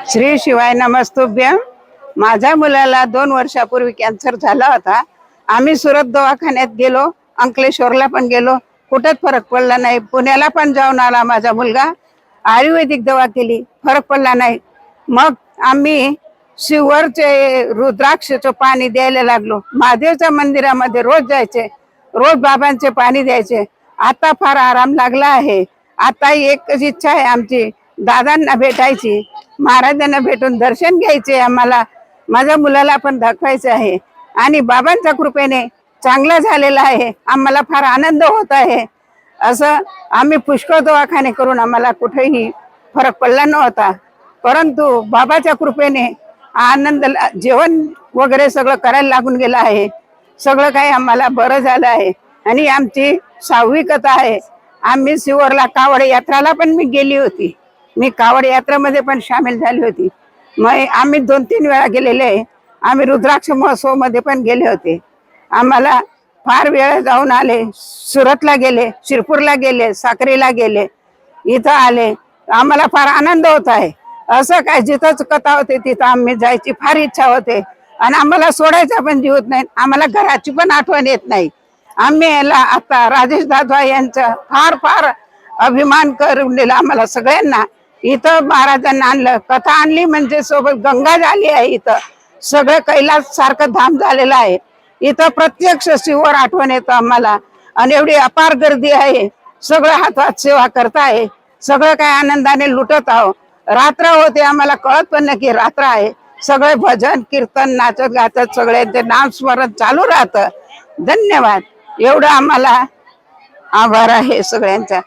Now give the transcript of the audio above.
श्री शिवाय नमस्तुभ्यम। माझ्या मुलाला 2 वर्षापूर्वी कॅन्सर झाला होता। आम्ही सुरत दवाखान्यात गेलो, अंकलेश्वरला पण गेलो, कुठेच फरक पडला नाही। पुण्याला पण जाऊन आला माझा मुलगा, आयुर्वेदिक दवा केली, फरक पडला नाही। मग आम्ही शिवरचे रुद्राक्षचं पाणी द्यायला लागलो। महादेवच्या मंदिरामध्ये रोज जायचे, रोज बाबांचे पाणी द्यायचे। आता फार आराम लागला आहे। आता एकच इच्छा आहे आमची, दादांना भेटायची, महाराजांना भेटून दर्शन घ्यायचे। आम्हाला माझ्या मुलाला पण दाखवायचं आहे आणि बाबांच्या कृपेने चांगला झालेला आहे। आम्हाला फार आनंद होत आहे। असं आम्ही पुष्कळ दवाखाने करून आम्हाला कुठेही फरक पडला नव्हता, परंतु बाबाच्या कृपेने आनंद, जेवण वगैरे सगळं करायला लागून गेलं आहे। सगळं काही आम्हाला बरं झालं आहे आणि आमची 6वी कथा आहे। आम्ही सिवरला कावड यात्राला पण मी गेली होती, मी कावड यात्रेमध्ये पण सामील झाली होती। मग आम्ही 2-3 वेळा गेलेले आहे। आम्ही रुद्राक्ष महोत्सव मध्ये पण गेले होते। आम्हाला फार वेळ जाऊन आले, सुरतला गेले, शिरपूरला गेले, साक्रीला गेले, इथं आले। आम्हाला फार आनंद होत आहे। असं काय जिथंच कथा होते तिथं आम्ही जायची फार इच्छा होते आणि आम्हाला सोडायचा पण जीव नाही। आम्हाला घराची पण आठवण येत नाही। आम्ही याला आता राजेश दादा यांचा फार फार अभिमान करून दिला आम्हाला सगळ्यांना। इथं महाराजांना आणलं, कथा आणली म्हणजे सोबत गंगा झाली आहे। इथं सगळं कैलास सारखं धाम झालेलं आहे। इथं प्रत्यक्ष शिवर आठवण येतं आम्हाला आणि एवढी अपार गर्दी आहे। सगळं हातात सेवा करताय, सगळं काय आनंदाने लुटत आहो। रात्र होते, आम्हाला कळत पण नाही की रात्र आहे। सगळे भजन कीर्तन नाचत गाचत सगळ्यांचे नाम स्मरण चालू राहतं। धन्यवाद। एवढं आम्हाला आभार आहे सगळ्यांचा।